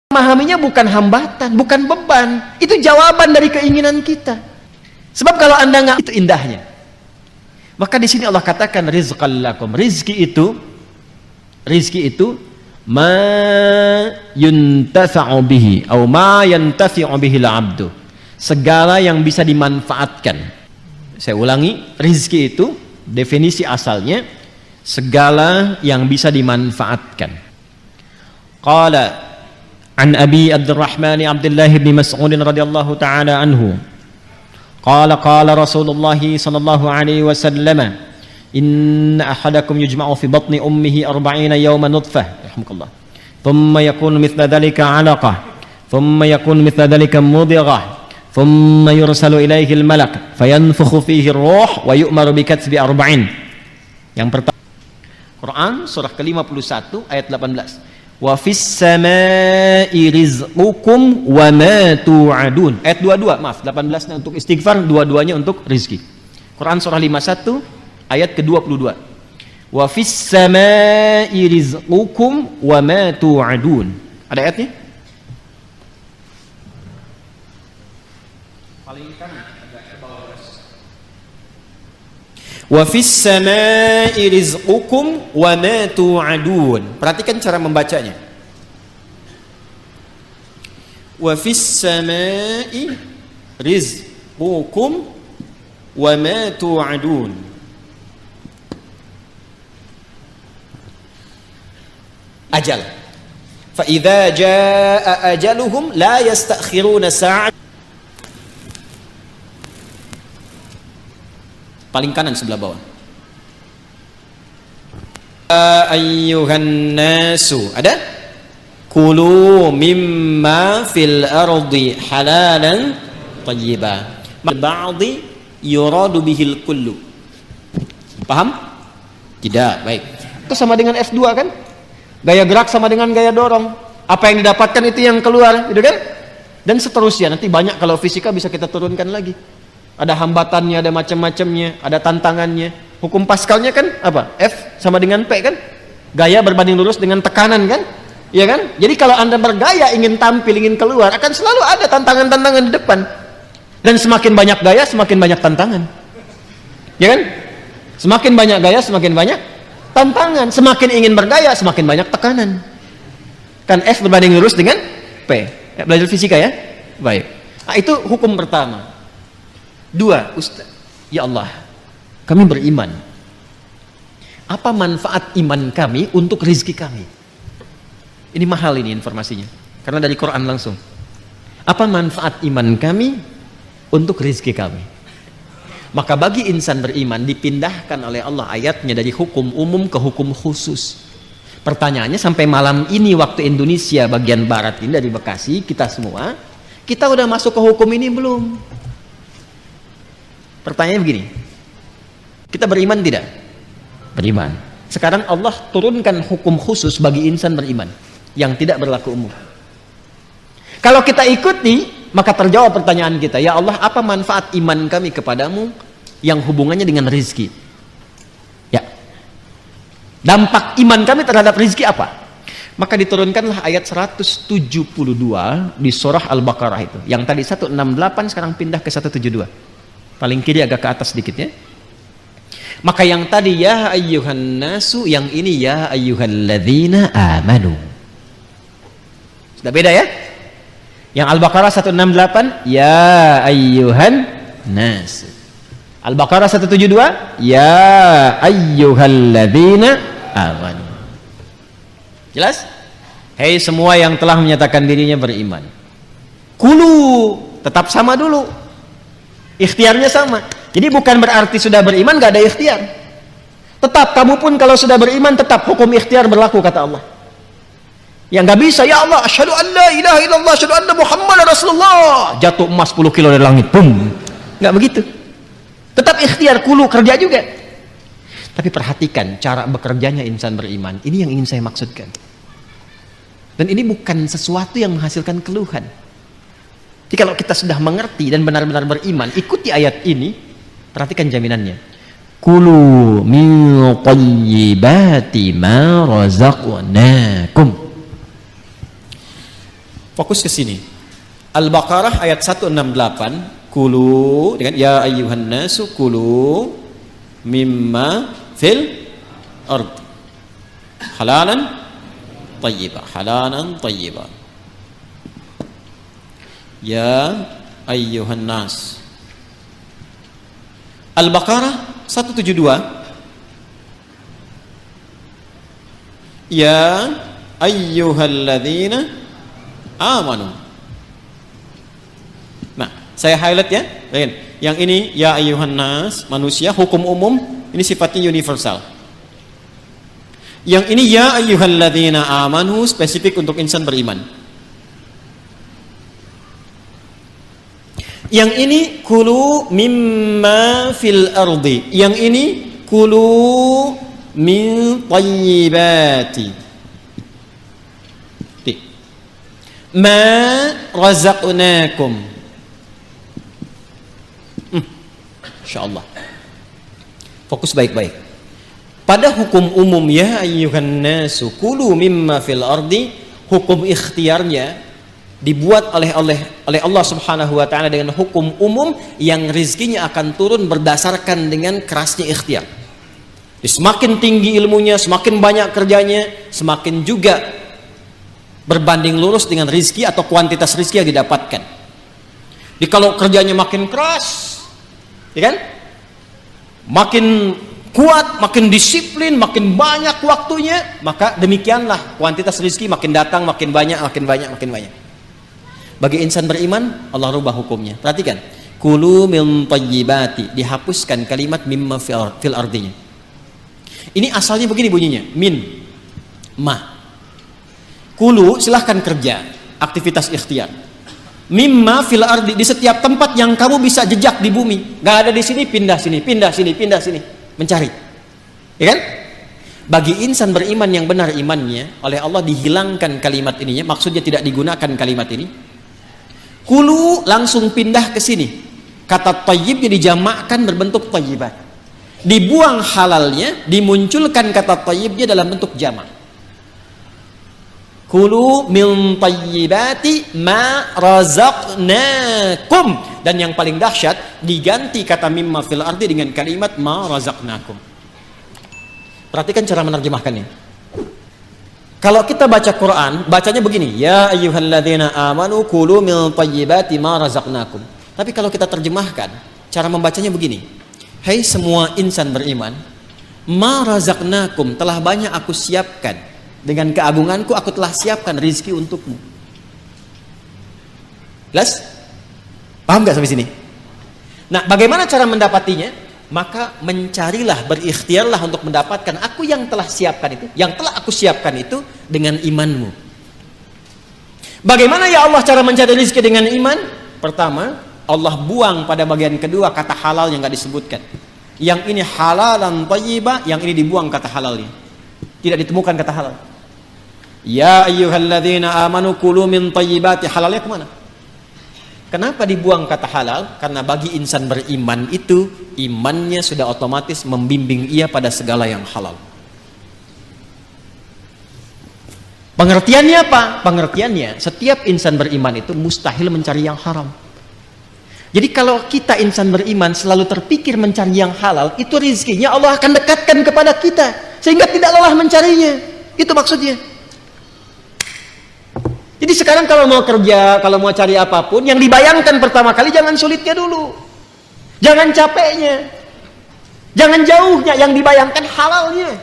memahaminya bukan hambatan, bukan beban. Itu jawaban dari keinginan kita. Sebab kalau Anda nggak, itu indahnya. Maka di sini Allah katakan rizqan lakum. Rizki itu ma yuntafa'u bihi atau ma yantafi'u bihi al-'abdu. Segala yang bisa dimanfaatkan. Saya ulangi, rizki itu definisi asalnya segala yang bisa dimanfaatkan. Qala an Abi Abdurrahman Abdullah bin Mas'ud radhiyallahu ta'ala anhu qala qala Rasulullah sallallahu alaihi wasallam inna ahadakum yujma'u fi batni ummihi 40 yawman nutfah rahmukallah thumma yakunu mithla dhalika 'alaqah thumma yakunu mithla dhalika mudghah thumma yursalu ilaihi al-malak fayanfukhu fihi ar-ruh wa yu'maru bi katbi 40. Yang pertama Quran surah ke-51 ayat 18. Wa fis samai rizqukum wa ma tu'adun. Ayat 22, maaf, 18-nya untuk istighfar, 22-nya untuk rizki. Quran surah 51 ayat ke-22. Wa fis samai rizqukum wa ma tu'adun. Ada ayatnya? Paling kanan agak ke bawah. Wa fis samai rizqukum wa ma tu'adun. Perhatikan cara membacanya. Wa fis samai rizqukum wa ma tu'adun. Ajal. Fa idza jaa ajaluhum la yastakhiruna sa'at. Paling kanan sebelah bawah. Ayyuhan nasu. Ada? Kulu mimma fil ardi halalan tayyiba. Ba'di yuradu bihil kullu. Paham? Tidak, baik. Itu sama dengan F2 kan? Gaya gerak sama dengan gaya dorong. Apa yang didapatkan itu yang keluar, gitu kan? Dan seterusnya. Nanti banyak kalau fisika bisa kita turunkan lagi. Ada hambatannya, ada macam-macamnya, ada tantangannya. Hukum Pascalnya kan apa? F sama dengan P kan? Gaya berbanding lurus dengan tekanan kan? Iya kan? Jadi kalau Anda bergaya ingin tampil, ingin keluar, akan selalu ada tantangan-tantangan di depan. Dan semakin banyak gaya, semakin banyak tantangan. Ya kan? Semakin banyak gaya, semakin banyak tantangan. Semakin ingin bergaya, semakin banyak tekanan. Kan F berbanding lurus dengan P. Ya, belajar fisika ya? Baik. Nah, itu hukum pertama. Dua, Ustaz, ya Allah, kami beriman. Apa manfaat iman kami untuk rezeki kami? Ini mahal ini informasinya, karena dari Quran langsung. Apa manfaat iman kami untuk rezeki kami? Maka bagi insan beriman dipindahkan oleh Allah ayatnya dari hukum umum ke hukum khusus. Pertanyaannya sampai malam ini waktu Indonesia bagian barat ini dari Bekasi, kita semua, kita udah masuk ke hukum ini belum? Pertanyaannya begini, kita beriman tidak? Beriman. Sekarang Allah turunkan hukum khusus bagi insan beriman yang tidak berlaku umum. Kalau kita ikuti, maka terjawab pertanyaan kita, ya Allah, apa manfaat iman kami kepadamu yang hubungannya dengan rizki? Ya, dampak iman kami terhadap rizki apa? Maka diturunkanlah ayat 172 di surah Al-Baqarah itu. Yang tadi 168 sekarang pindah ke 172. Paling kiri agak ke atas sedikit ya. Maka yang tadi ya ayyuhan nasu, yang ini ya ayyuhalladzina amanu. Sudah beda ya? Yang Al-Baqarah 168 ya ayyuhan nasu. Al-Baqarah 172 ya ayyuhalladzina amanu. Jelas? Hei semua yang telah menyatakan dirinya beriman. Kulu, tetap sama dulu. Ikhtiarnya sama. Jadi bukan berarti sudah beriman gak ada ikhtiar. Tetap kamu pun kalau sudah beriman tetap hukum ikhtiar berlaku kata Allah. Yang gak bisa, ya Allah, asyhadu an la ilaha illallah, asyhadu anna Muhammadar Rasulullah. Jatuh emas 10 kilo dari langit, boom. Gak begitu. Tetap ikhtiar, kulu, kerja juga. Tapi perhatikan cara bekerjanya insan beriman. Ini yang ingin saya maksudkan. Dan ini bukan sesuatu yang menghasilkan keluhan. Jadi kalau kita sudah mengerti dan benar-benar beriman, ikuti ayat ini, perhatikan jaminannya. Kulu min thayyibati ma razaqnakum. Fokus ke sini. Al-Baqarah ayat 168, kulu dengan ya ayyuhan nasu kulu mimma fil ard halalan thayyibah, halalan thayyibah. Ya ayyuhan nas. Al-Baqarah 172, ya ayyuhalladzina amanu. Nah, saya highlight ya. Yang ini ya ayyuhan nas, manusia, hukum umum, ini sifatnya universal. Yang ini ya ayyuhalladzina amanu, spesifik untuk insan beriman. Yang ini kulu mimma fil ardi. Yang ini kulu min thayyibati ma razaqnakum. Insyaallah. Fokus baik-baik. Pada hukum umum ya ayyuhan nasu kulu mimma fil ardi, hukum ikhtiarnya dibuat oleh Allah Subhanahu wa taala dengan hukum umum yang rizkinya akan turun berdasarkan dengan kerasnya ikhtiar. Semakin tinggi ilmunya, semakin banyak kerjanya, semakin juga berbanding lurus dengan rizki atau kuantitas rizki yang didapatkan. Jadi kalau kerjanya makin keras, ya kan? Makin kuat, makin disiplin, makin banyak waktunya, maka demikianlah kuantitas rizki makin datang, makin banyak, makin banyak, makin banyak. Bagi insan beriman, Allah rubah hukumnya. Perhatikan, kulu min thayyibati, dihapuskan kalimat mimma fil ardinya. Ini asalnya begini bunyinya, min, ma. Kulu silahkan kerja, aktivitas ikhtiar. Mimma fil ardi, di setiap tempat yang kamu bisa jejak di bumi. Gak ada di sini, pindah sini, pindah sini, pindah sini, mencari. Ya kan? Bagi insan beriman yang benar imannya, oleh Allah dihilangkan kalimat ininya, maksudnya tidak digunakan kalimat ini. Kulu langsung pindah ke sini. Kata thayyib dijamakkan berbentuk thayyibat. Dibuang halalnya, dimunculkan kata thayyibnya dalam bentuk jamak. Kulu min thayyibati ma razaqnakum. Dan yang paling dahsyat, diganti kata mimma fil ardi dengan kalimat ma razaqnakum. Perhatikan cara menerjemahkannya. Kalau kita baca Quran, bacanya begini, ya ayyuhalladzina amanu kulu min thayyibati ma razaqnakum. Tapi kalau kita terjemahkan, cara membacanya begini. Hai semua insan beriman, ma razaqnakum, telah banyak aku siapkan. Dengan keagunganku aku telah siapkan rizki untukmu. Jelas? Paham gak sampai sini? Nah, bagaimana cara mendapatinya? Maka mencarilah, berikhtiarlah untuk mendapatkan aku yang telah siapkan itu, yang telah aku siapkan itu dengan imanmu. Bagaimana ya Allah cara mencari rizki dengan iman? Pertama, Allah buang pada bagian kedua kata halal yang gak disebutkan. Yang ini halalan thayyibah, yang ini dibuang kata halalnya. Tidak ditemukan kata halal. Ya ayyuhalladzina amanu kulu min thayyibati, halalnya kemana? Kenapa dibuang kata halal? Karena bagi insan beriman itu, imannya sudah otomatis membimbing ia pada segala yang halal. Pengertiannya apa? Pengertiannya, setiap insan beriman itu mustahil mencari yang haram. Jadi kalau kita insan beriman selalu terpikir mencari yang halal, itu rizkinya Allah akan dekatkan kepada kita, sehingga tidak lelah mencarinya. Itu maksudnya. Jadi sekarang kalau mau kerja, kalau mau cari apapun, yang dibayangkan pertama kali jangan sulitnya dulu. Jangan capeknya. Jangan jauhnya, yang dibayangkan halalnya.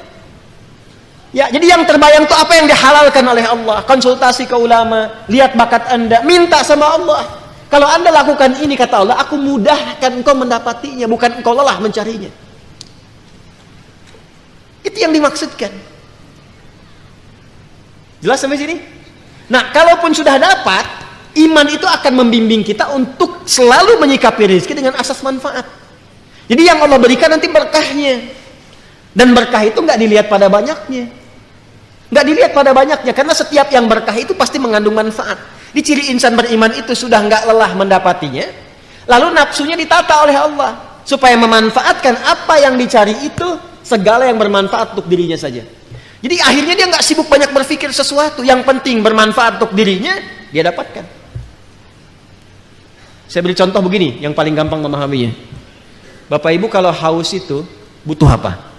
Ya, jadi yang terbayang itu apa yang dihalalkan oleh Allah. Konsultasi ke ulama, lihat bakat Anda, minta sama Allah. Kalau Anda lakukan ini, kata Allah, aku mudahkan engkau mendapatinya, bukan engkau lelah mencarinya. Itu yang dimaksudkan. Jelas sampai sini? Nah, kalaupun sudah dapat, iman itu akan membimbing kita untuk selalu menyikapi rezeki dengan asas manfaat. Jadi yang Allah berikan nanti berkahnya. Dan berkah itu nggak dilihat pada banyaknya. Nggak dilihat pada banyaknya, karena setiap yang berkah itu pasti mengandung manfaat. Di ciri insan beriman itu sudah nggak lelah mendapatinya, lalu nafsunya ditata oleh Allah supaya memanfaatkan apa yang dicari itu, segala yang bermanfaat untuk dirinya saja. Jadi akhirnya dia nggak sibuk banyak berpikir sesuatu, yang penting bermanfaat untuk dirinya, dia dapatkan. Saya beri contoh begini yang paling gampang memahaminya. Bapak Ibu kalau haus itu butuh apa?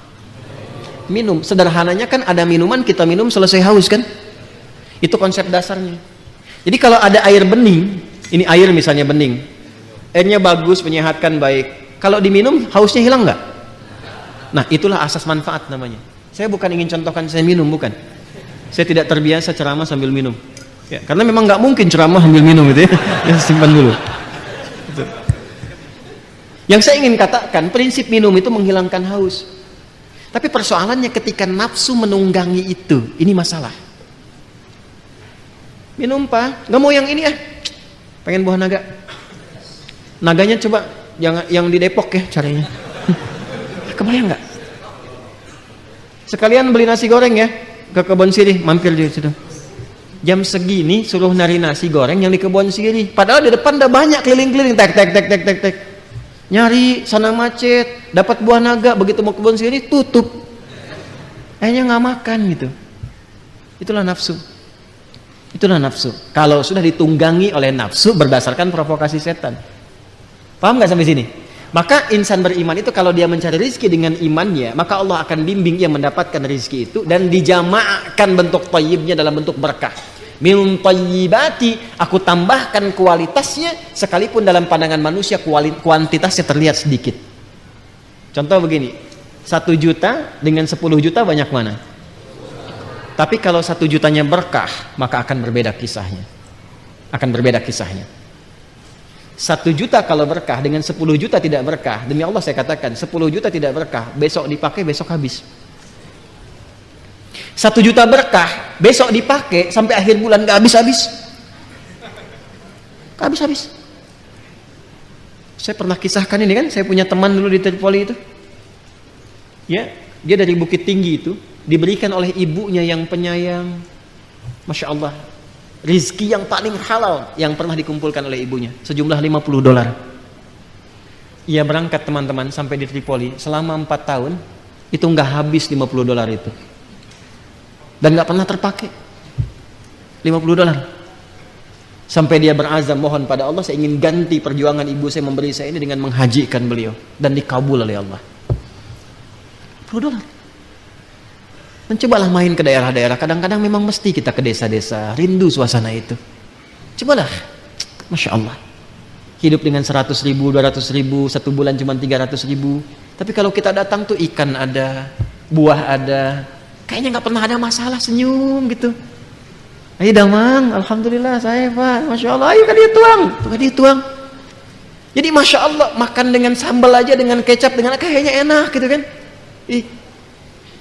Minum. Sederhananya kan ada minuman, kita minum selesai haus kan? Itu konsep dasarnya. Jadi kalau ada air bening, ini air misalnya bening, airnya bagus, menyehatkan, baik. Kalau diminum, hausnya hilang nggak? Nah, itulah asas manfaat namanya. Saya bukan ingin contohkan saya minum, bukan. Saya tidak terbiasa ceramah sambil minum. Ya, karena memang nggak mungkin ceramah sambil minum gitu ya. Ya, simpan dulu. Gitu. Yang saya ingin katakan, prinsip minum itu menghilangkan haus. Tapi persoalannya ketika nafsu menunggangi itu, ini masalah. Minum Pak, nggak mau yang ini pengen buah naga. Naganya coba yang di Depok ya caranya. Kebayang nggak? Sekalian beli nasi goreng ya ke Kebon Sirih, mampir di situ. Jam segini suruh nari nasi goreng yang di Kebon Sirih. Padahal di depan udah banyak keliling-keliling, tek. Nyari sana macet, dapat buah naga, begitu mau Kebon Sirih tutup. Akhirnya nggak makan gitu. Itulah nafsu. Itulah nafsu. Kalau sudah ditunggangi oleh nafsu berdasarkan provokasi setan. Paham nggak sampai sini? Maka insan beriman itu kalau dia mencari rizki dengan imannya, maka Allah akan bimbing ia mendapatkan rizki itu dan dijamaahkan bentuk thayyibnya dalam bentuk berkah. Min thayyibati, aku tambahkan kualitasnya sekalipun dalam pandangan manusia kuantitasnya terlihat sedikit. Contoh begini, 1 juta dengan 10 juta banyak mana? Tapi kalau 1 jutanya berkah, maka akan berbeda kisahnya. Akan berbeda kisahnya. 1 juta kalau berkah dengan 10 juta tidak berkah, demi Allah saya katakan 10 juta tidak berkah, besok dipakai besok habis. 1 juta berkah, besok dipakai sampai akhir bulan gak habis-habis. Gak habis-habis. Saya pernah kisahkan ini kan, saya punya teman dulu di Tripoli itu. Ya, dia dari Bukit Tinggi itu diberikan oleh ibunya yang penyayang. Masya Allah. Rizki yang paling halal yang pernah dikumpulkan oleh ibunya sejumlah $50. Ia berangkat teman-teman sampai di Tripoli selama 4 tahun itu nggak habis $50 itu dan nggak pernah terpakai $50 sampai dia berazam mohon pada Allah, saya ingin ganti perjuangan ibu saya memberi saya ini dengan menghajikan beliau dan dikabul oleh Allah. $50. Mencobalah main ke daerah-daerah. Kadang-kadang memang mesti kita ke desa-desa, rindu suasana itu. Cobalah, Masya Allah. Hidup dengan 100.000, 200.000, 1 bulan cuma 300.000. Tapi kalau kita datang tuh ikan ada, buah ada, kayaknya nggak pernah ada masalah, senyum gitu. Ayo damang, alhamdulillah saya Pak, Masya Allah, ayo kan dia tuang, tuh kan dia tuang. Jadi Masya Allah makan dengan sambal aja, dengan kecap, dengan kayaknya enak gitu kan.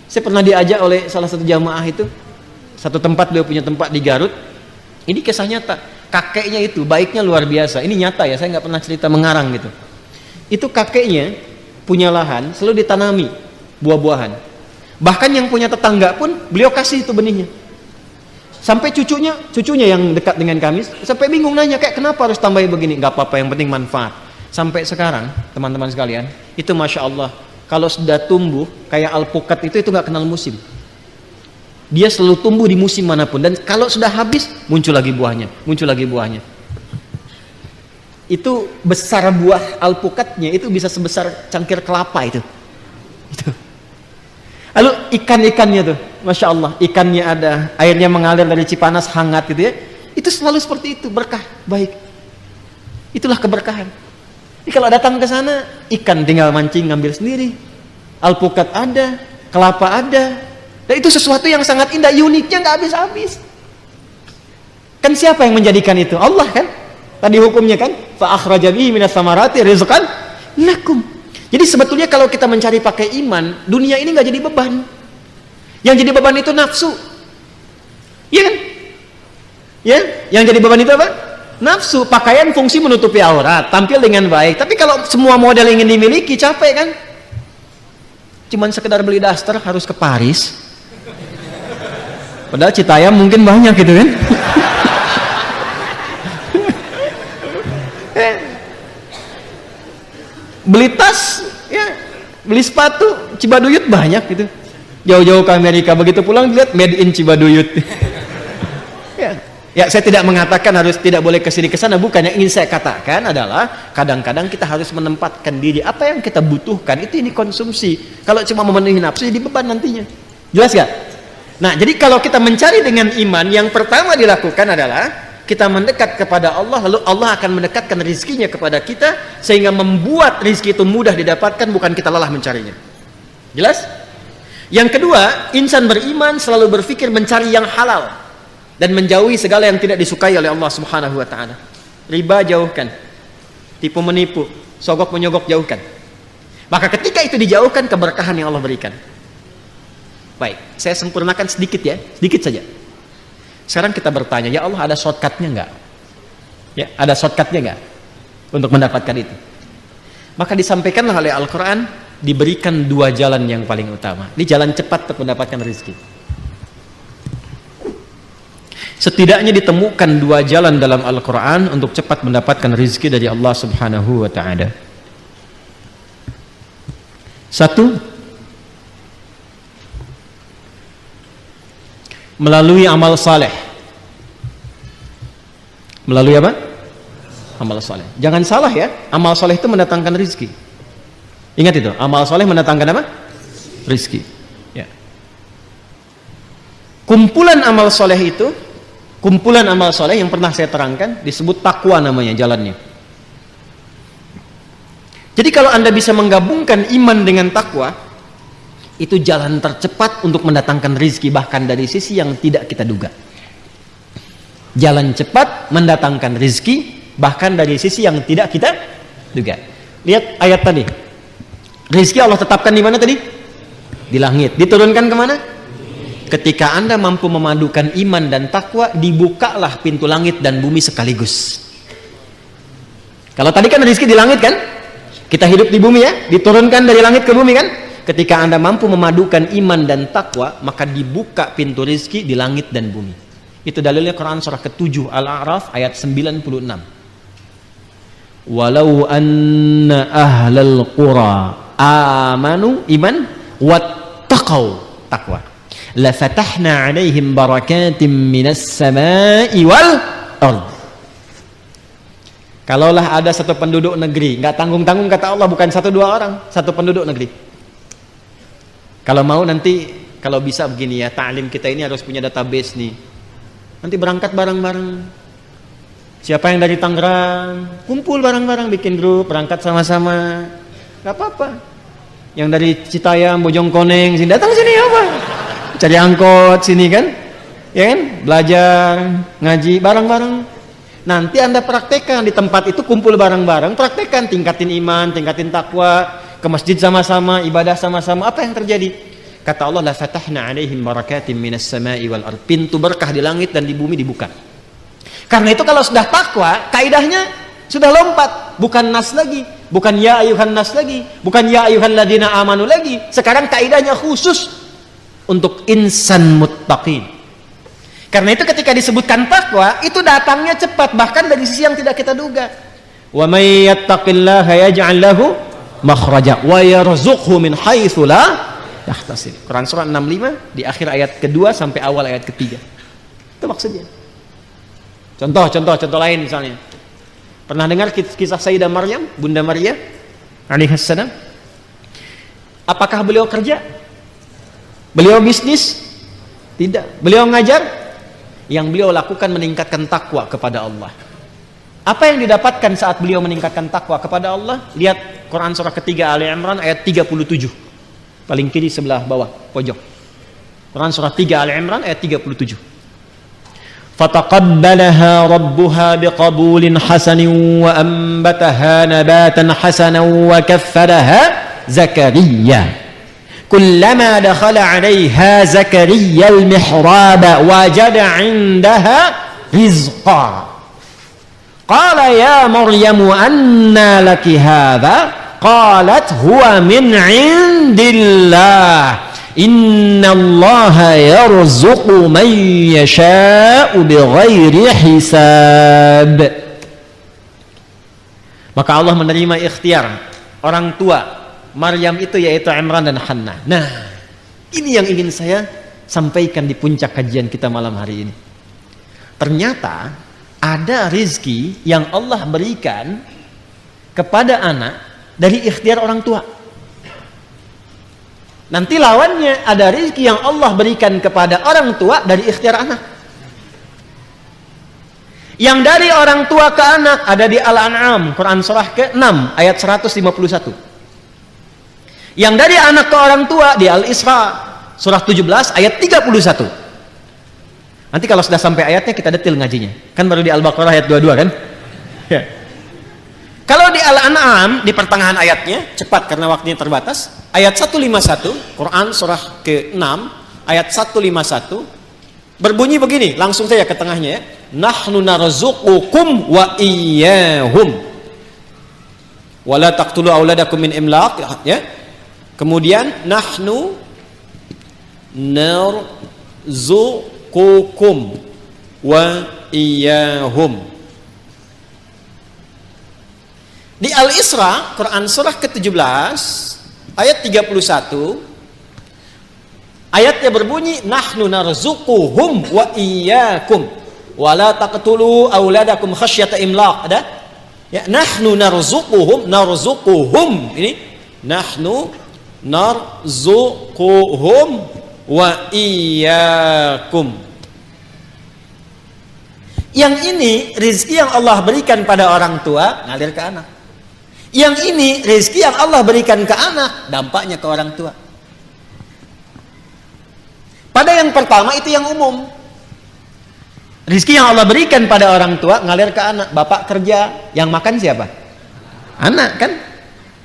Saya pernah diajak oleh salah satu jamaah itu, satu tempat, beliau punya tempat di Garut. Ini kisah nyata, kakeknya itu baiknya luar biasa. Ini nyata ya, saya nggak pernah cerita mengarang gitu. Itu kakeknya punya lahan, selalu ditanami buah-buahan. Bahkan yang punya tetangga pun beliau kasih itu benihnya. Sampai cucunya yang dekat dengan kami, sampai bingung nanya kayak kenapa harus tambahin begini? Nggak apa-apa, yang penting manfaat. Sampai sekarang teman-teman sekalian, itu Masya Allah. Kalau sudah tumbuh kayak alpukat itu nggak kenal musim. Dia selalu tumbuh di musim manapun dan kalau sudah habis muncul lagi buahnya, Itu besar buah alpukatnya itu bisa sebesar cangkir kelapa itu. Lalu ikan-ikannya tuh, Masya Allah, ikannya ada, airnya mengalir dari Cipanas hangat gitu ya. Itu selalu seperti itu, berkah, baik. Itulah keberkahan. Jadi kalau datang ke sana, ikan tinggal mancing ngambil sendiri, alpukat ada, kelapa ada, dan itu sesuatu yang sangat indah, uniknya nggak habis-habis. Kan siapa yang menjadikan itu? Allah kan? Tadi hukumnya kan, fa akhraja bihi minas samarati rizqan lakum. Jadi sebetulnya kalau kita mencari pakai iman, dunia ini nggak jadi beban. Yang jadi beban itu nafsu, iya kan? Ya, yang jadi beban itu apa? Nafsu. Pakaian fungsi menutupi aurat, tampil dengan baik. Tapi kalau semua model ingin dimiliki, capek kan? Cuman sekedar beli daster harus ke Paris. Padahal Citayam mungkin banyak gitu kan? Beli tas, ya, beli sepatu, Cibaduyut banyak gitu. Jauh-jauh ke Amerika, begitu pulang dilihat made in Cibaduyut. Ya. Ya, saya tidak mengatakan harus tidak boleh kesini kesana, bukan. Yang ingin saya katakan adalah kadang-kadang kita harus menempatkan diri, apa yang kita butuhkan itu ini konsumsi. Kalau cuma memenuhi nafsu jadi beban nantinya. Jelas gak? Nah, jadi kalau kita mencari dengan iman, yang pertama dilakukan adalah kita mendekat kepada Allah, lalu Allah akan mendekatkan rizkinya kepada kita sehingga membuat rizki itu mudah didapatkan, bukan kita lelah mencarinya. Jelas? Yang kedua, insan beriman selalu berpikir mencari yang halal dan menjauhi segala yang tidak disukai oleh Allah Subhanahu wa taala. Riba jauhkan, tipu menipu, sogok menyogok jauhkan. Maka ketika itu dijauhkan, keberkahan yang Allah berikan. Baik, saya sempurnakan sedikit ya, sedikit saja. Sekarang kita bertanya, ya Allah, ada shortcutnya enggak? Ya, ada shortcutnya enggak untuk mendapatkan itu? Maka disampaikanlah oleh Al-Quran, diberikan dua jalan yang paling utama. Ini jalan cepat untuk mendapatkan rezeki. Setidaknya ditemukan dua jalan dalam Al-Quran untuk cepat mendapatkan rezeki dari Allah Subhanahu wa ta'ala. Satu, melalui amal saleh. Melalui apa? Amal saleh. Jangan salah ya, amal saleh itu mendatangkan rezeki. Ingat itu, amal saleh mendatangkan apa? Rezeki. Ya. Kumpulan amal saleh itu, kumpulan amal soleh yang pernah saya terangkan disebut takwa namanya jalannya. Jadi kalau Anda bisa menggabungkan iman dengan takwa, itu jalan tercepat untuk mendatangkan rizki, bahkan dari sisi yang tidak kita duga. Jalan cepat mendatangkan rizki, bahkan dari sisi yang tidak kita duga. Lihat ayat tadi, rizki Allah tetapkan di mana tadi? Di langit. Diturunkan kemana? Ketika Anda mampu memadukan iman dan takwa, dibukalah pintu langit dan bumi sekaligus. Kalau tadi kan rezeki di langit kan? Kita hidup di bumi ya, diturunkan dari langit ke bumi kan? Ketika Anda mampu memadukan iman dan takwa, maka dibuka pintu rezeki di langit dan bumi. Itu dalilnya Quran surah ke-7 Al-A'raf ayat 96. Walau anna ahlal qura amanu iman wattaqau takwa. La fatahna 'alaihim barakatim minas sama'i wal ard. Kalaulah ada satu penduduk negeri, nggak tanggung-tanggung kata Allah, bukan satu dua orang, satu penduduk negeri. Kalau mau nanti, kalau bisa begini ya, ta'lim kita ini harus punya database nih. Nanti berangkat bareng-bareng. Siapa yang dari Tangerang, kumpul bareng-bareng, bikin grup, berangkat sama-sama. Nggak apa-apa. Yang dari Citayam, Bojongkoneng, sini datang sini apa? Cari angkot sini kan, ya kan, belajar ngaji bareng-bareng. Nanti Anda praktekkan di tempat itu, kumpul bareng-bareng, praktekkan, tingkatin iman, tingkatin takwa, ke masjid sama-sama, ibadah sama-sama. Apa yang terjadi? Kata Allah, la fatahna 'alaihim barakatim minas sama'i wal ard. Pintu berkah di langit dan di bumi dibuka. Karena itu kalau sudah takwa, kaidahnya sudah lompat, bukan nas lagi, bukan ya ayuhan nas lagi, bukan ya ayuhan ladina amanu lagi. Sekarang kaidahnya khusus untuk insan muttaqin. Karena itu ketika disebutkan takwa, itu datangnya cepat, bahkan dari sisi yang tidak kita duga. Wa may yattaqillaha yaj'al lahu makhraja wa yarzuqhu min haitsu la yahtasib. Quran surah 65 di akhir ayat kedua sampai awal ayat ketiga. Itu maksudnya. Contoh lain misalnya. Pernah dengar kisah Sayyidah Maryam, Bunda Maria alaihissalam? Apakah beliau kerja? Beliau bisnis? Tidak. Beliau ngajar? Yang beliau lakukan meningkatkan takwa kepada Allah. Apa yang didapatkan saat beliau meningkatkan takwa kepada Allah? Lihat Quran surah ketiga Ali Imran ayat 37. Paling kiri sebelah bawah pojok. Quran surah 3 Ali Imran ayat 37. Fataqabbalaha rabbuha biqabulin hasanin wa anbataha nabatan hasanan wa kaffaraha Zakaria. Kullama dakhala 'alayha Zakaria al-mihrab wajada 'indaha rizqa. Qala ya Maryam anna laki hadha? Qalat huwa min 'indillah. Innallaha yarzuqu man yasha'u bighairi hisab. Maka Allah menerima ikhtiar orang tua Maryam itu, yaitu Imran dan Hannah. Nah, ini yang ingin saya sampaikan di puncak kajian kita malam hari ini. Ternyata ada rizki yang Allah berikan kepada anak dari ikhtiar orang tua. Nanti lawannya ada rizki yang Allah berikan kepada orang tua dari ikhtiar anak. Yang dari orang tua ke anak ada di Al-An'am, Quran surah ke-6 ayat 151. Yang dari anak ke orang tua di Al-Isra surah 17 ayat 31. Nanti kalau sudah sampai ayatnya kita detail ngajinya. Kan baru di Al-Baqarah ayat 22 kan? Ya. Kalau di Al-An'am di pertengahan ayatnya, cepat karena waktunya terbatas, ayat 151, Quran surah ke-6 ayat 151 berbunyi begini, langsung saja ke tengahnya ya. Nahnu narzuqukum wa iyyahum wa la taqtulu auladakum min imlaq, ya. Kemudian nahnu narzuqukum wa iyyahum. Di Al-Isra, Quran surah ke-17 ayat 31, ayatnya berbunyi nahnu narzuquhum wa iyyakum wa la taqtulu auladakum khasyata imlaq. Ada? Ya, nahnu narzuquhum ini nahnu narzuquhum wa iyyakum. Yang ini rezeki yang Allah berikan pada orang tua ngalir ke anak. Yang ini rezeki yang Allah berikan ke anak, dampaknya ke orang tua. Pada yang pertama itu yang umum. Rezeki yang Allah berikan pada orang tua ngalir ke anak. Bapak kerja, yang makan siapa? Anak kan?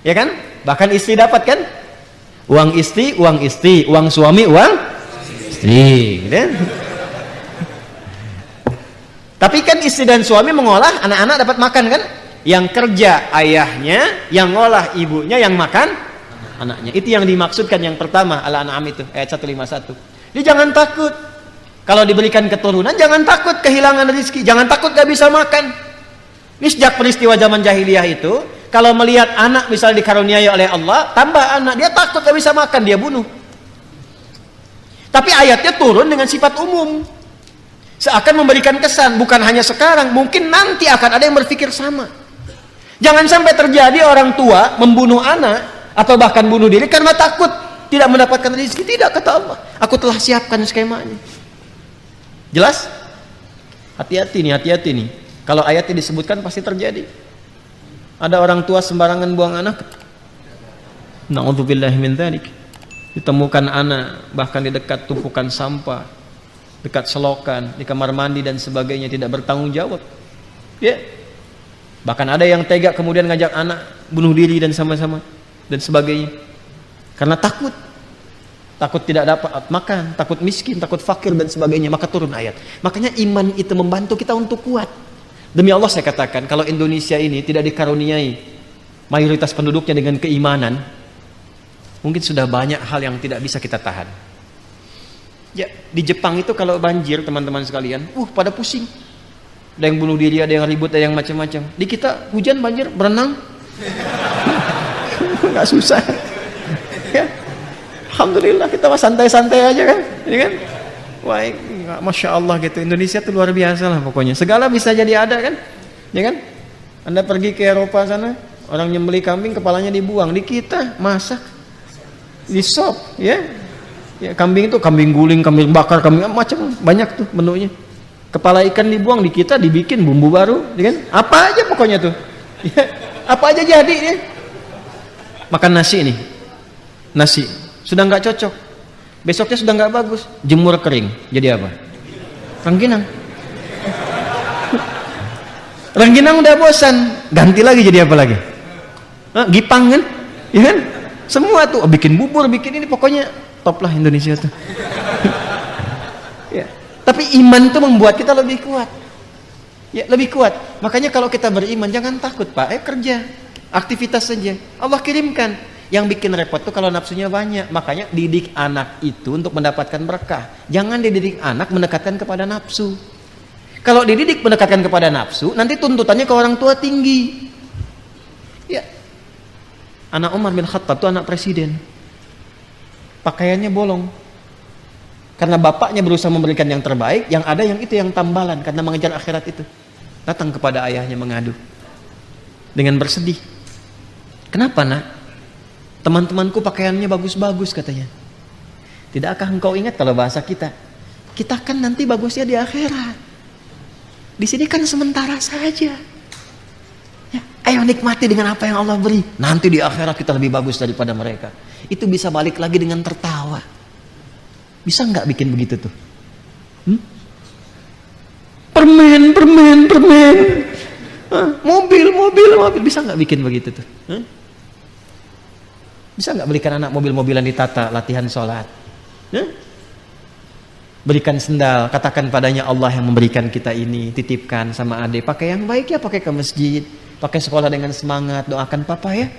Ya kan? Bahkan istri dapat kan? Uang istri, uang suami, uang istri. Gitu. Tapi kan istri dan suami mengolah, anak-anak dapat makan kan? Yang kerja ayahnya, yang ngolah ibunya, yang makan anaknya. Itu yang dimaksudkan yang pertama, Al-An'am itu ayat 151. Jadi jangan takut kalau diberikan keturunan, jangan takut kehilangan rezeki, jangan takut gak bisa makan. Ini sejak peristiwa zaman jahiliyah itu, kalau melihat anak misalnya dikaruniai oleh Allah, tambah anak, dia takut gak bisa makan, dia bunuh. Tapi ayatnya turun dengan sifat umum, seakan memberikan kesan, bukan hanya sekarang, mungkin nanti akan ada yang berpikir sama. Jangan sampai terjadi orang tua membunuh anak atau bahkan bunuh diri karena takut tidak mendapatkan rezeki. Tidak, kata Allah, aku telah siapkan skemanya. Jelas? Hati-hati nih. Kalau ayatnya disebutkan pasti terjadi. Ada orang tua sembarangan buang anak. Na'udzubillahi min dzalik. Ditemukan anak bahkan di dekat tumpukan sampah, dekat selokan, di kamar mandi dan sebagainya, tidak bertanggung jawab. Ya. Bahkan ada yang tega kemudian ngajak anak bunuh diri dan sama-sama dan sebagainya. Karena takut tidak dapat makan, takut miskin, takut fakir dan sebagainya, maka turun ayat. Makanya iman itu membantu kita untuk kuat. Demi Allah saya katakan, kalau Indonesia ini tidak dikaruniai mayoritas penduduknya dengan keimanan, mungkin sudah banyak hal yang tidak bisa kita tahan. Ya, di Jepang itu kalau banjir teman-teman sekalian, pada pusing. Ada yang bunuh diri, ada yang ribut, ada yang macam-macam. Di kita hujan banjir berenang, nggak susah. Ya, alhamdulillah kita mah santai-santai aja kan, ya kan? Wah, masya Allah gitu. Indonesia tuh luar biasa lah pokoknya. Segala bisa jadi ada kan, ya kan? Anda pergi ke Eropa sana, orang nyembeli kambing kepalanya dibuang. Di kita masak, di sop, ya. Ya, kambing itu kambing guling, kambing bakar, kambing macam banyak tuh menunya. Kepala ikan dibuang, di kita dibikin bumbu baru, ya kan? Apa aja pokoknya tuh, ya, apa aja jadi ya. Makan nasi nih, nasi sudah nggak cocok, besoknya sudah nggak bagus, jemur kering, jadi apa? Rengginang. Rengginang udah bosan, ganti lagi jadi apa lagi? Gipang kan, ya kan? Semua tuh bikin bubur, bikin ini, pokoknya top lah Indonesia tuh. Ya. Tapi iman itu membuat kita lebih kuat. Ya, lebih kuat. Makanya kalau kita beriman jangan takut, Pak. Kerja, aktivitas saja. Allah kirimkan. Yang bikin repot tuh kalau nafsunya banyak. Makanya didik anak itu untuk mendapatkan berkah. Jangan dididik anak mendekatkan kepada nafsu. Kalau dididik mendekatkan kepada nafsu, nanti tuntutannya ke orang tua tinggi. Ya. Anak Umar bin Khattab itu anak presiden. Pakaiannya bolong. Karena bapaknya berusaha memberikan yang terbaik, yang ada yang itu yang tambalan karena mengejar akhirat itu. Datang kepada ayahnya mengadu dengan bersedih. Kenapa nak? Teman-temanku pakaiannya bagus-bagus katanya. Tidakkah engkau ingat kalau bahasa kita? Kita kan nanti bagusnya di akhirat. Di sini kan sementara saja. Ya, ayo nikmati dengan apa yang Allah beri. Nanti di akhirat kita lebih bagus daripada mereka. Itu bisa balik lagi dengan tertawa. Bisa nggak bikin begitu tuh? Permen. Mobil. Bisa nggak bikin begitu tuh? Bisa nggak belikan anak mobil-mobilan ditata, latihan sholat? Berikan sendal, katakan padanya Allah yang memberikan kita ini, titipkan sama adik. Pakai yang baik ya, pakai ke masjid, pakai sekolah dengan semangat, doakan papa ya.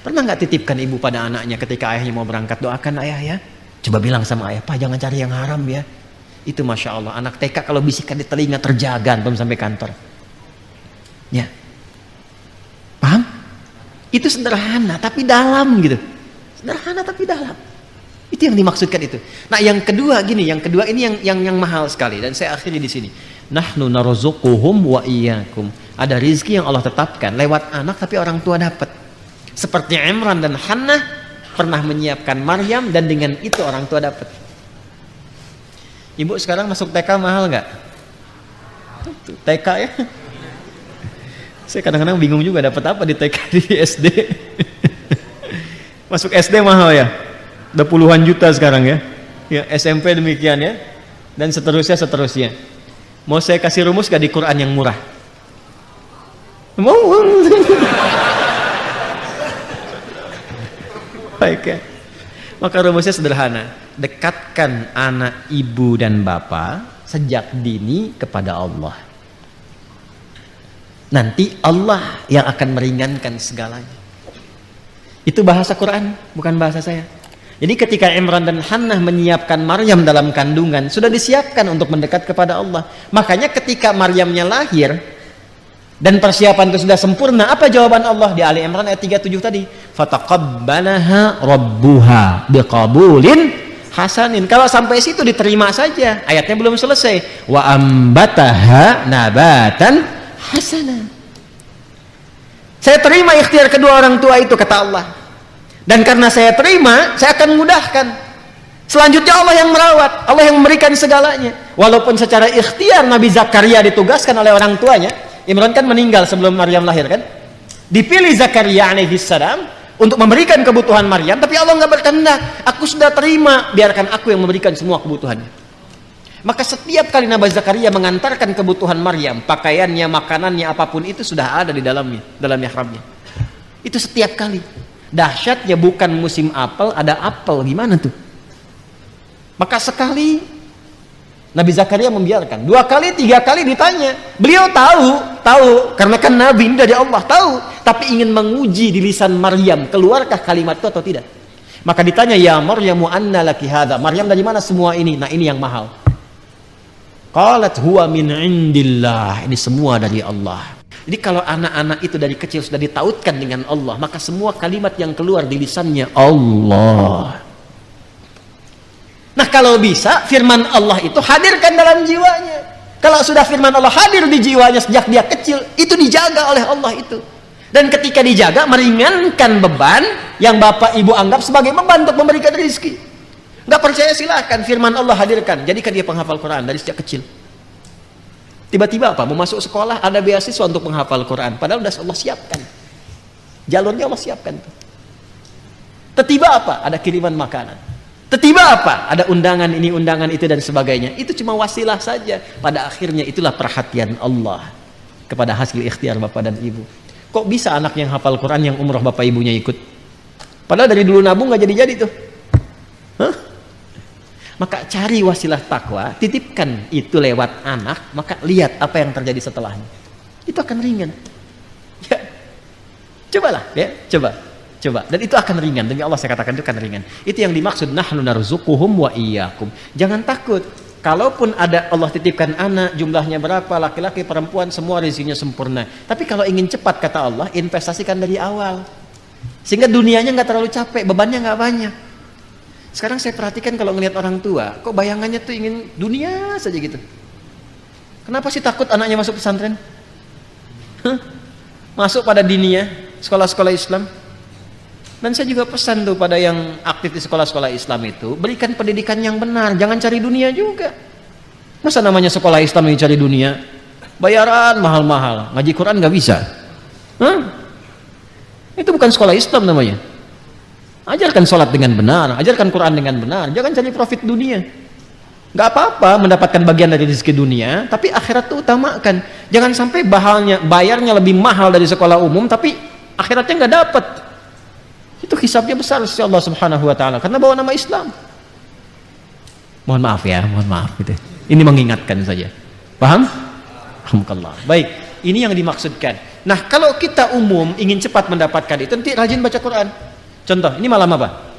Pernah nggak titipkan ibu pada anaknya ketika ayahnya mau berangkat, doakan ayah ya. Coba bilang sama ayah, Pak jangan cari yang haram ya. Itu Masya Allah, anak TK kalau bisikan di telinga terjaga belum sampai kantor. Ya, paham? Itu sederhana tapi dalam gitu. Sederhana tapi dalam. Itu yang dimaksudkan itu. Nah yang kedua gini, yang kedua ini yang mahal sekali dan saya akhiri di sini. Nahnu narzuquhum wa iyyakum. Ada rizki yang Allah tetapkan lewat anak tapi orang tua dapat. Seperti Imran dan Hannah pernah menyiapkan Maryam dan dengan itu orang tua dapat. Ibu sekarang masuk TK mahal nggak? TK ya? Saya kadang-kadang bingung juga dapat apa di TK di SD. Masuk SD mahal ya? Udah puluhan juta sekarang ya? Ya SMP demikian ya? Dan seterusnya. Mau saya kasih rumus gak di Quran yang murah? Mau? Baik ya. Maka rumusnya sederhana. Dekatkan anak ibu dan bapak sejak dini kepada Allah. Nanti Allah yang akan meringankan segalanya. Itu bahasa Quran, bukan bahasa saya. Jadi ketika Imran dan Hannah menyiapkan Maryam dalam kandungan, sudah disiapkan untuk mendekat kepada Allah. Makanya ketika Maryamnya lahir dan persiapan itu sudah sempurna, apa jawaban Allah di Ali Imran ayat 37 tadi? Fataqabbalaha rabbuha biqabulin hasanin. Kalau sampai situ diterima saja, ayatnya belum selesai. Wa ambataha nabatan hasana. Saya terima ikhtiar kedua orang tua itu, kata Allah. Dan karena saya terima, saya akan mudahkan. Selanjutnya Allah yang merawat, Allah yang memberikan segalanya. Walaupun secara ikhtiar Nabi Zakaria ditugaskan oleh orang tuanya. Imran kan meninggal sebelum Maryam lahir kan. Dipilih Zakaria alaihissalam untuk memberikan kebutuhan Maryam, tapi Allah nggak berkehendak. Aku sudah terima, biarkan aku yang memberikan semua kebutuhannya. Maka setiap kali Nabi Zakaria mengantarkan kebutuhan Maryam, pakaiannya, makanannya, apapun itu sudah ada di dalamnya, dalam mihrabnya. Itu setiap kali. Dahsyatnya bukan musim apel, ada apel, gimana tuh? Maka sekali Nabi Zakaria membiarkan, 2 kali, 3 kali ditanya. Beliau tahu, karena kan Nabi ini dari Allah, tahu, tapi ingin menguji di lisan Maryam, keluarkah kalimat itu atau tidak. Maka ditanya, ya Maryamu anna laki hadza. Maryam dari mana semua ini? Nah ini yang mahal. Qalat huwa min indillah. Ini semua dari Allah. Jadi kalau anak-anak itu dari kecil sudah ditautkan dengan Allah, maka semua kalimat yang keluar di lisannya Allah. Nah kalau bisa firman Allah itu hadirkan dalam jiwanya. Kalau sudah firman Allah hadir di jiwanya sejak dia kecil, itu dijaga oleh Allah itu. Dan ketika dijaga, meringankan beban yang bapak ibu anggap sebagai beban untuk memberikan rezeki. Nggak percaya silahkan, firman Allah hadirkan. Jadikan dia penghafal Quran dari sejak kecil. Tiba-tiba apa? Mau masuk sekolah ada beasiswa untuk menghafal Quran. Padahal sudah Allah siapkan. Jalurnya Allah siapkan. Tiba-tiba apa? Ada kiriman makanan. Tiba-tiba apa? Ada undangan ini, undangan itu dan sebagainya. Itu cuma wasilah saja. Pada akhirnya itulah perhatian Allah kepada hasil ikhtiar bapak dan ibu. Kok bisa anak yang hafal Quran yang umroh bapak ibunya ikut? Padahal dari dulu nabung nggak jadi-jadi tuh. Hah? Maka cari wasilah takwa, titipkan itu lewat anak, maka lihat apa yang terjadi setelahnya. Itu akan ringan. Ya. Cobalah, ya, coba. Dan itu akan ringan. Demi Allah saya katakan itu akan ringan. Itu yang dimaksud nahnu narzuquhum wa iyyakum. Jangan takut. Kalaupun ada Allah titipkan anak, jumlahnya berapa, laki-laki, perempuan, semua rezekinya sempurna. Tapi kalau ingin cepat kata Allah, investasikan dari awal. Sehingga dunianya nggak terlalu capek, bebannya nggak banyak. Sekarang saya perhatikan kalau ngelihat orang tua, kok bayangannya tuh ingin dunia saja gitu. Kenapa sih takut anaknya masuk pesantren? Masuk pada diniyah, sekolah-sekolah Islam. Dan saya juga pesan tuh pada yang aktif di sekolah-sekolah Islam itu, berikan pendidikan yang benar, jangan cari dunia juga. Masa namanya sekolah Islam yang cari dunia? Bayaran mahal-mahal, ngaji Quran nggak bisa. Itu bukan sekolah Islam namanya. Ajarkan sholat dengan benar, ajarkan Quran dengan benar, jangan cari profit dunia. Gak apa-apa mendapatkan bagian dari rezeki dunia, tapi akhirat itu utamakan. Jangan sampai bayarnya lebih mahal dari sekolah umum, tapi akhiratnya nggak dapat. Itu hisabnya besar sisi Allah Subhanahu Wa Taala, karena bawa nama Islam. Mohon maaf ya, mohon maaf gitu. Ini mengingatkan saja. Paham? Alhamdulillah. Baik, ini yang dimaksudkan. Nah, kalau kita umum ingin cepat mendapatkan itu, nanti rajin baca Quran. Contoh, ini malam apa?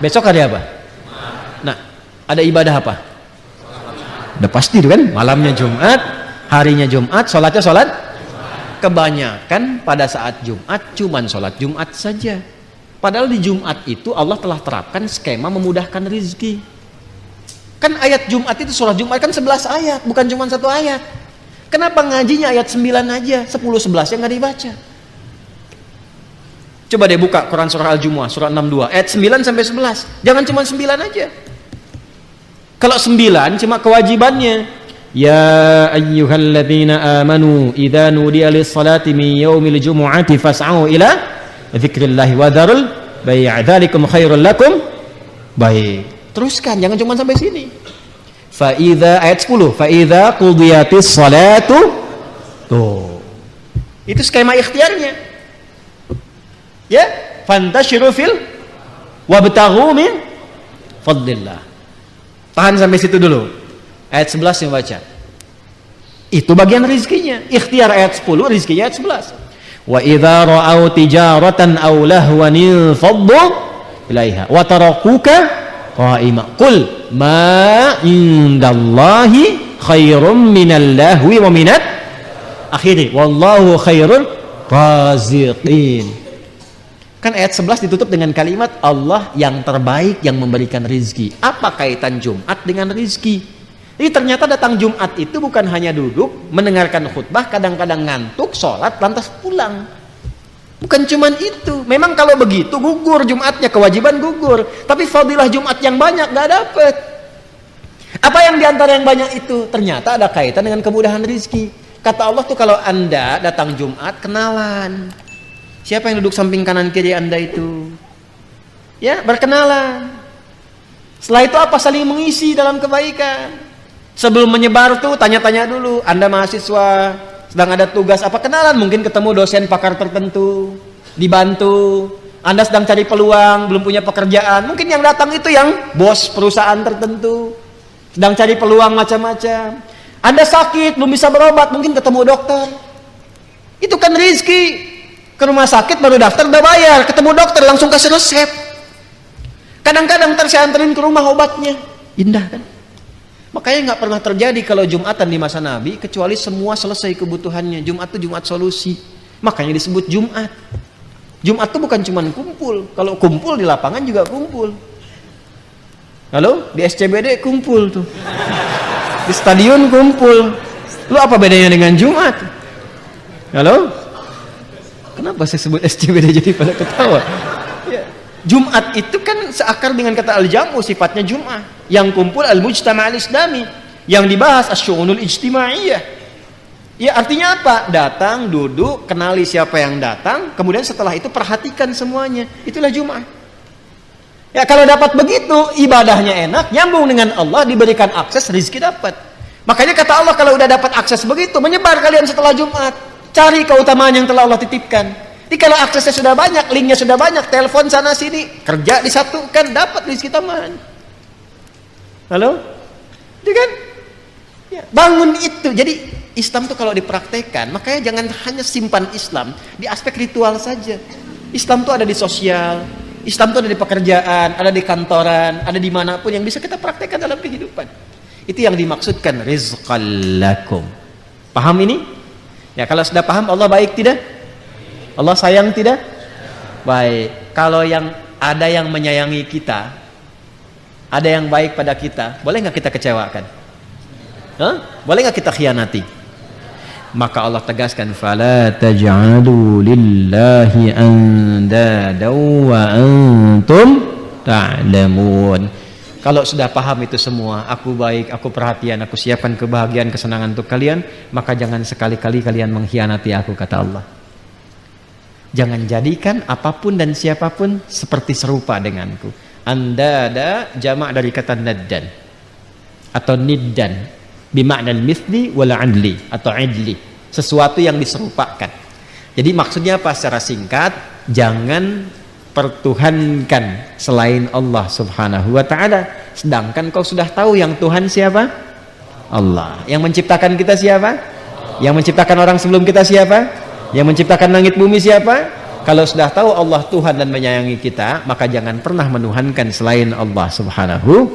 Besok hari apa? Nah, ada ibadah apa? Udah pasti itu kan, malamnya Jumat, harinya Jumat, sholatnya sholat. Kebanyakan pada saat Jumat cuman sholat Jumat saja. Padahal di Jumat itu Allah telah terapkan skema memudahkan rizki. Kan ayat Jumat itu, sholat Jumat kan 11 ayat, bukan cuma 1 ayat. Kenapa ngajinya ayat 9 aja, 10-11 yang nggak dibaca? Coba deh buka Quran surah Al-Jumu'ah, surah 62, ayat 9 sampai 11. Jangan cuma 9 aja. Kalau 9 cuma kewajibannya. Ya ayyuhalladzina amanu idza nudiya lis-salati min yaumil jumu'ati fas'au ila dzikrillahi wa dzarul bai' dzalikum khairul lakum. Baik. Teruskan, jangan cuma sampai sini. Fa idza ayat 10, fa idza qudiyatis salatu. Tuh. Itu skema ikhtiarnya. Ya, fantashiru fil wabtaghu min fadlillah. Tahan sampai situ dulu. Ayat 11 yang baca. Itu bagian rizkinya. Ikhtiar ayat 10, rizkinya ayat 11. Wa idza ra'au tijaratan aw lahwan faddu ilaiha wa tarakuka qa'ima. Qul ma indallahi khairum minal lahwi wa minat akhiri. Wallahu khairul raziqin. Kan ayat 11 ditutup dengan kalimat Allah yang terbaik yang memberikan rizki. Apa kaitan Jumat dengan rizki? Jadi ternyata datang Jumat itu bukan hanya duduk, mendengarkan khutbah, kadang-kadang ngantuk, sholat, lantas pulang. Bukan cuman itu. Memang kalau begitu gugur Jumatnya, kewajiban gugur. Tapi fadilah Jumat yang banyak gak dapet. Apa yang diantara yang banyak itu? Ternyata ada kaitan dengan kemudahan rizki. Kata Allah tuh kalau Anda datang Jumat, kenalan. Siapa yang duduk samping kanan kiri Anda itu? Ya, berkenalan. Setelah itu apa? Saling mengisi dalam kebaikan. Sebelum menyebar tuh tanya-tanya dulu. Anda mahasiswa, sedang ada tugas apa? Kenalan, mungkin ketemu dosen pakar tertentu, dibantu. Anda sedang cari peluang, belum punya pekerjaan. Mungkin yang datang itu yang bos perusahaan tertentu, sedang cari peluang macam-macam. Anda sakit, belum bisa berobat, mungkin ketemu dokter. Itu kan rizki. Ke rumah sakit baru daftar udah bayar, ketemu dokter langsung kasih resep. Kadang-kadang ntar saya anterin ke rumah obatnya. Indah kan? Makanya nggak pernah terjadi kalau Jumatan di masa Nabi kecuali semua selesai kebutuhannya. Jumat itu Jumat solusi. Makanya disebut Jumat. Jumat itu bukan cuma kumpul. Kalau kumpul di lapangan juga kumpul. Halo? Di SCBD kumpul tuh. Di stadion kumpul. Lu apa bedanya dengan Jumat? Halo? Kenapa saya sebut SCBD jadi pada ketawa? Ya. Jumat itu kan seakar dengan kata al-jam'u, sifatnya Jum'ah. Yang kumpul al-mujtama' al-islami. Yang dibahas as-syu'unul ijtimaiyah. Ya artinya apa? Datang, duduk, kenali siapa yang datang, kemudian setelah itu perhatikan semuanya. Itulah Jum'ah. Ya kalau dapat begitu, ibadahnya enak, nyambung dengan Allah, diberikan akses, rizki dapat. Makanya kata Allah kalau udah dapat akses begitu, menyebar kalian setelah Jumat. Cari keutamaan yang telah Allah titipkan. Jadi kalau aksesnya sudah banyak, linknya sudah banyak, telepon sana sini, kerja disatukan, dapat rezeki tambahan. Halo? Itu kan? Ya, bangun itu. Jadi Islam tuh kalau dipraktekkan, makanya jangan hanya simpan Islam di aspek ritual saja. Islam tuh ada di sosial, Islam tuh ada di pekerjaan, ada di kantoran, ada dimanapun yang bisa kita praktekkan dalam kehidupan. Itu yang dimaksudkan rizqal lakum. Paham ini? Ya kalau sudah paham, Allah baik tidak? Allah sayang tidak? Baik. Kalau yang ada yang menyayangi kita, ada yang baik pada kita, boleh nggak kita kecewakan? Boleh nggak kita khianati? Maka Allah tegaskan, fala taj'alu lillahi andada wa antum ta'lamun. Kalau sudah paham itu semua, aku baik, aku perhatian, aku siapkan kebahagiaan, kesenangan untuk kalian, maka jangan sekali-kali kalian mengkhianati aku, kata Allah. Jangan jadikan apapun dan siapapun seperti serupa denganku. Andada jamak dari kata naddan atau niddan, bimakna al-mithli wal adli atau adli, sesuatu yang diserupakan. Jadi maksudnya apa secara singkat? Jangan pertuhankan selain Allah Subhanahu wa ta'ala. Sedangkan kau sudah tahu yang Tuhan siapa? Allah. Yang menciptakan kita siapa? Yang menciptakan orang sebelum kita siapa? Yang menciptakan langit bumi siapa? Kalau sudah tahu Allah Tuhan dan menyayangi kita, maka jangan pernah menuhankan selain Allah Subhanahu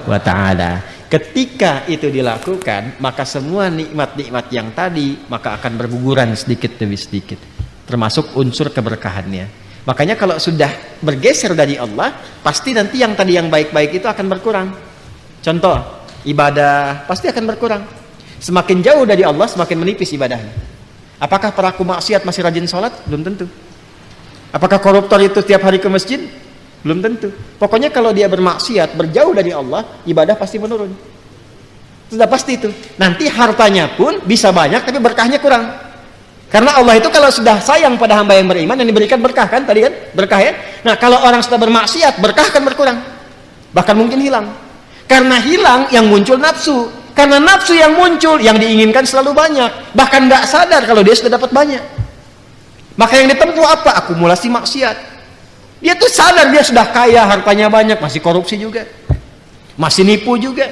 wa ta'ala. Ketika itu dilakukan, maka semua nikmat-nikmat yang tadi maka akan berguguran sedikit demi sedikit, termasuk unsur keberkahannya. Makanya kalau sudah bergeser dari Allah, pasti nanti yang tadi yang baik-baik itu akan berkurang. Contoh, ibadah pasti akan berkurang. Semakin jauh dari Allah, semakin menipis ibadahnya. Apakah pelaku maksiat masih rajin sholat? Belum tentu. Apakah koruptor itu tiap hari ke masjid? Belum tentu. Pokoknya kalau dia bermaksiat, berjauh dari Allah, ibadah pasti menurun. Sudah pasti itu. Nanti hartanya pun bisa banyak, tapi berkahnya kurang. Karena Allah itu kalau sudah sayang pada hamba yang beriman, yang diberikan berkah kan tadi kan? Berkah ya? Nah kalau orang sudah bermaksiat, berkah akan berkurang. Bahkan mungkin hilang. Karena hilang yang muncul nafsu. Karena nafsu yang muncul, yang diinginkan selalu banyak. Bahkan nggak sadar kalau dia sudah dapat banyak. Maka yang ditempuh apa? Akumulasi maksiat. Dia tuh sadar dia sudah kaya, hartanya banyak, masih korupsi juga. Masih nipu juga.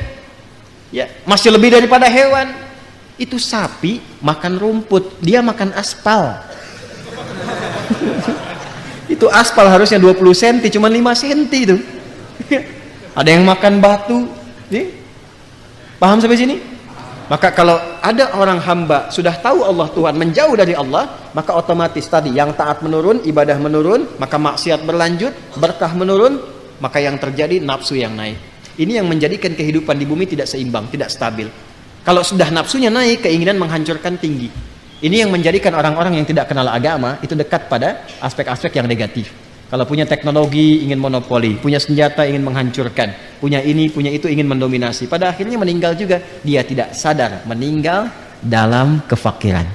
Ya, masih lebih daripada hewan. Itu sapi makan rumput, dia makan aspal. Itu aspal harusnya 20 cm, cuma 5 cm itu. Ada yang makan batu. Paham sampai sini? Maka kalau ada orang hamba sudah tahu Allah Tuhan, menjauh dari Allah, maka otomatis tadi yang taat menurun, ibadah menurun, maka maksiat berlanjut, berkah menurun, maka yang terjadi nafsu yang naik. Ini yang menjadikan kehidupan di bumi tidak seimbang, tidak stabil. Kalau sudah nafsunya naik, keinginan menghancurkan tinggi. Ini yang menjadikan orang-orang yang tidak kenal agama itu dekat pada aspek-aspek yang negatif. Kalau punya teknologi ingin monopoli, punya senjata ingin menghancurkan, punya ini, punya itu ingin mendominasi. Pada akhirnya meninggal juga. Dia tidak sadar meninggal dalam kefakiran.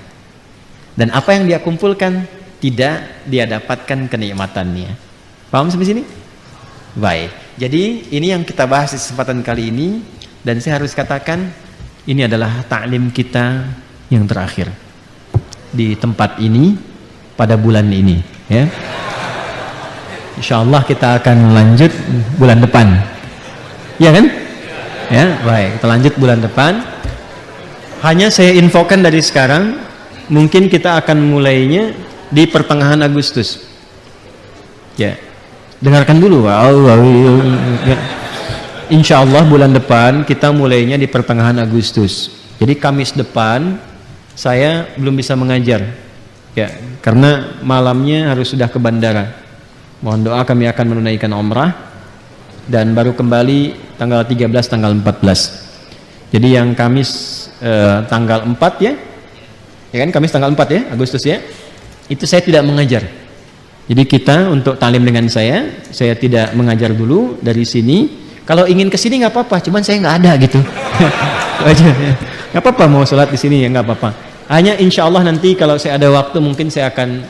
Dan apa yang dia kumpulkan tidak dia dapatkan kenikmatannya. Paham sampai sini? Baik. Jadi ini yang kita bahas di kesempatan kali ini, dan saya harus katakan ini adalah taklim kita yang terakhir di tempat ini pada bulan ini, ya. Insyaallah kita akan lanjut bulan depan. Ya kan? Ya, baik. Kita lanjut bulan depan. Hanya saya infokan dari sekarang, mungkin kita akan mulainya di pertengahan Agustus. Ya. Dengarkan dulu. Ya. Insyaallah bulan depan kita mulainya di pertengahan Agustus. Jadi Kamis depan saya belum bisa mengajar. Ya, karena malamnya harus sudah ke bandara. Mohon doa, kami akan menunaikan umrah dan baru kembali tanggal 13, tanggal 14. Jadi yang Kamis tanggal 4 ya kan, Kamis tanggal 4 ya, Agustus ya, itu saya tidak mengajar. Jadi kita untuk talim dengan saya tidak mengajar dulu dari sini. Kalau ingin ke sini nggak apa-apa, cuman saya nggak ada gitu. Nggak apa-apa mau sholat di sini ya, nggak apa-apa. Hanya insya Allah nanti kalau saya ada waktu mungkin saya akan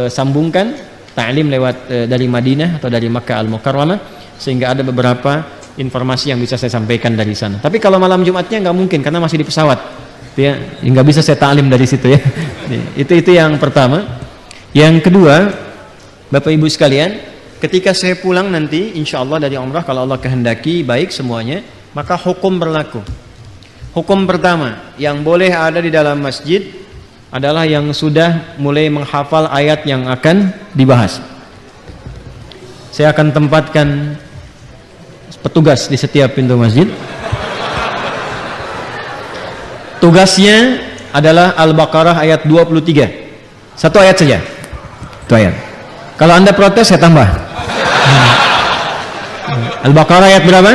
sambungkan ta'lim lewat dari Madinah atau dari Makkah Al-Mukarramah, sehingga ada beberapa informasi yang bisa saya sampaikan dari sana. Tapi kalau malam Jumatnya nggak mungkin karena masih di pesawat, ya nggak bisa saya ta'lim dari situ ya. Itu yang pertama. Yang kedua, Bapak Ibu sekalian, ketika saya pulang nanti insya Allah dari umrah, kalau Allah kehendaki baik semuanya, maka hukum berlaku. Hukum pertama yang boleh ada di dalam masjid adalah yang sudah mulai menghafal ayat yang akan dibahas. Saya akan tempatkan petugas di setiap pintu masjid. Tugasnya adalah Al-Baqarah ayat 23. Satu ayat saja. Itu ayat. Kalau Anda protes saya tambah. Al-Baqarah ayat berapa?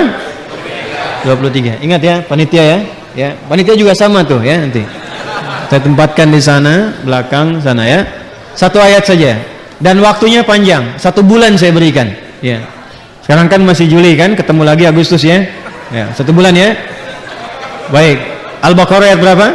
23. Ingat ya, panitia ya. Ya, panitia juga sama tuh ya nanti. Saya tempatkan di sana, belakang sana ya. Satu ayat saja. Dan waktunya panjang, 1 bulan saya berikan. Ya. Sekarang kan masih Juli kan, ketemu lagi Agustus ya. Ya, 1 bulan ya. Baik. Al-Baqarah ayat berapa?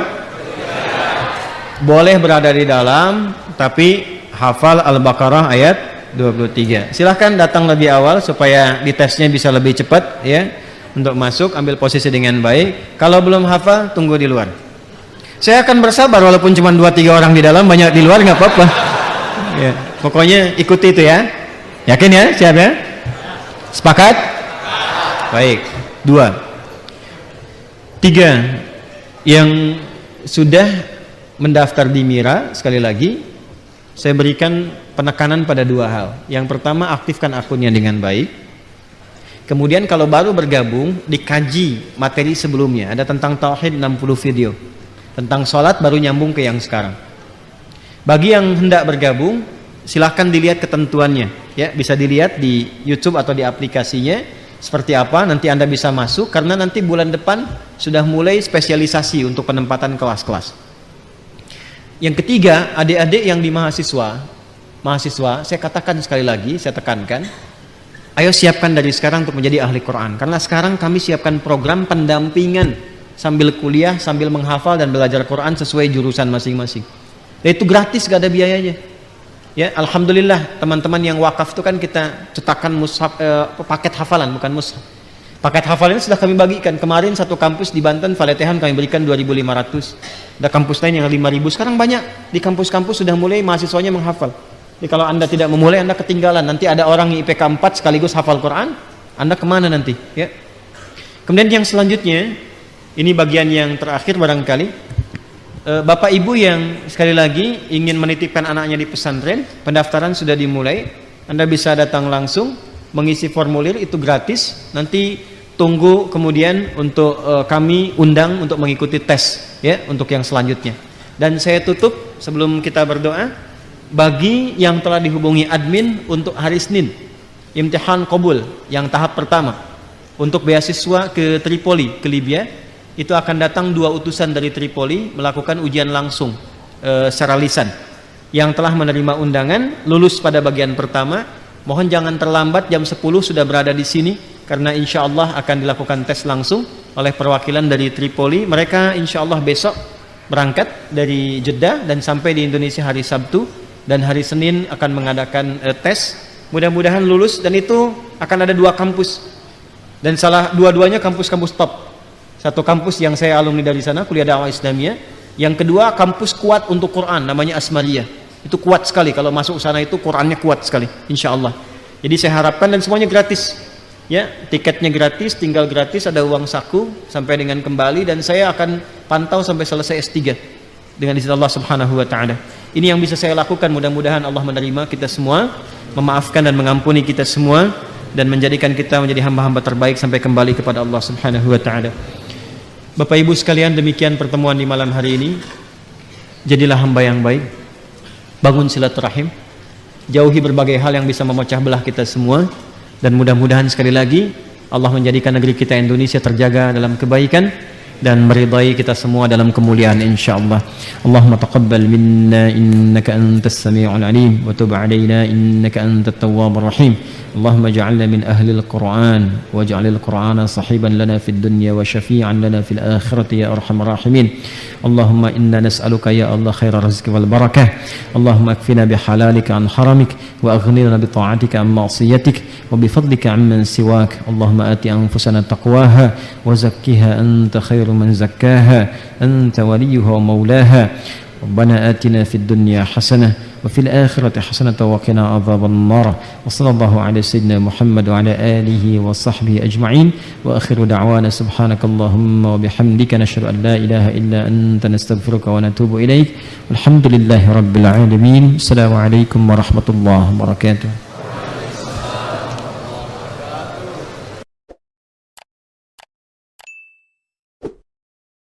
Boleh berada di dalam, tapi hafal Al-Baqarah ayat 23. Silahkan datang lebih awal supaya ditesnya bisa lebih cepat ya. Untuk masuk, ambil posisi dengan baik. Kalau belum hafal, tunggu di luar. Saya akan bersabar walaupun cuma 2-3 orang di dalam, banyak di luar nggak apa-apa. Ya, pokoknya ikuti itu ya. Yakin ya? Siap ya? Sepakat? Baik. 2. 3. Yang sudah mendaftar di Mira, sekali lagi saya berikan penekanan pada 2 hal. Yang pertama, aktifkan akunnya dengan baik. Kemudian kalau baru bergabung, dikaji materi sebelumnya. Ada tentang tauhid 60 video. Tentang sholat baru nyambung ke yang sekarang. Bagi yang hendak bergabung, silahkan dilihat ketentuannya. Ya, bisa dilihat di YouTube atau di aplikasinya seperti apa. Nanti Anda bisa masuk karena nanti bulan depan sudah mulai spesialisasi untuk penempatan kelas-kelas. Yang ketiga, adik-adik yang di mahasiswa, saya katakan sekali lagi, saya tekankan, ayo siapkan dari sekarang untuk menjadi ahli Quran. Karena sekarang kami siapkan program pendampingan sambil kuliah, sambil menghafal dan belajar Quran sesuai jurusan masing-masing. Dan itu gratis, gak ada biayanya. Ya, alhamdulillah teman-teman yang wakaf itu kan kita cetakan mushaf, paket hafalan, bukan mushaf. Paket hafalan sudah kami bagikan. Kemarin satu kampus di Banten, Faletehan kami berikan 2.500. Ada kampus lain yang 5.000. Sekarang banyak di kampus-kampus sudah mulai mahasiswanya menghafal. Jadi kalau Anda tidak memulai, Anda ketinggalan. Nanti ada orang yang IPK 4 sekaligus hafal Quran, Anda kemana nanti? Ya. Kemudian yang selanjutnya, ini bagian yang terakhir barangkali. Bapak Ibu yang sekali lagi ingin menitipkan anaknya di pesantren, pendaftaran sudah dimulai. Anda bisa datang langsung, mengisi formulir, itu gratis. Nanti tunggu kemudian untuk kami undang untuk mengikuti tes, ya, untuk yang selanjutnya. Dan saya tutup sebelum kita berdoa. Bagi yang telah dihubungi admin untuk hari Senin, imtihan qabul yang tahap pertama untuk beasiswa ke Tripoli, ke Libya, itu akan datang 2 utusan dari Tripoli melakukan ujian langsung secara lisan. Yang telah menerima undangan lulus pada bagian pertama, mohon jangan terlambat, jam 10 sudah berada di sini karena insya Allah akan dilakukan tes langsung oleh perwakilan dari Tripoli. Mereka insya Allah besok berangkat dari Jeddah dan sampai di Indonesia hari Sabtu. Dan hari Senin akan mengadakan tes, mudah-mudahan lulus. Dan itu akan ada 2 kampus, dan dua-duanya kampus-kampus top. Satu kampus yang saya alumni dari sana, kuliah dakwah Islamiyah. Yang kedua kampus kuat untuk Quran, namanya Asmariyah. Itu kuat sekali, kalau masuk sana itu Qurannya kuat sekali, insya Allah. Jadi saya harapkan, dan semuanya gratis ya, tiketnya gratis, tinggal gratis, ada uang saku sampai dengan kembali. Dan saya akan pantau sampai selesai S3 dengan izin Allah Subhanahu wa taala. Ini yang bisa saya lakukan. Mudah-mudahan Allah menerima kita semua, memaafkan dan mengampuni kita semua, dan menjadikan kita menjadi hamba-hamba terbaik sampai kembali kepada Allah Subhanahu wa taala. Bapak Ibu sekalian, demikian pertemuan di malam hari ini. Jadilah hamba yang baik, bangun silaturahim, jauhi berbagai hal yang bisa memecah belah kita semua, dan mudah-mudahan sekali lagi Allah menjadikan negeri kita Indonesia terjaga dalam kebaikan dan meridai kita semua dalam kemuliaan insyaallah. Allahumma taqabbal minna innaka antas samiul alim wa tub alaina innaka antat tawwabur rahim. Allahumma ij'alna min ahli al-Qur'an waj'alil Qur'ana sahiban lana fid dunya wa syafi'an lana fil akhirati ya arhamar rahimin. Allahumma inna nas'aluka ya Allah khairar rizqi wal barakah. Allahumma akfina bihalalika an haramik wa aghnina bi ta'atika an ma'siyatik wa bi fadlika amman siwak. Allahumma ati anfusana taqwaha wa zakkiha anta khairu man zakkaha anta waliyuha wa maulaha. ربنا آتنا في الدنيا حسنة وفي الآخرة حسنة وقنا عذاب النار وصلى الله على سيدنا محمد وعلى آله وصحبه أجمعين وآخر دعوانا سبحانك اللهم وبحمدك نشهد أن لا إله إلا أنت نستغفرك ونتوب إليك والحمد لله رب العالمين. السلام عليكم ورحمة الله وبركاته.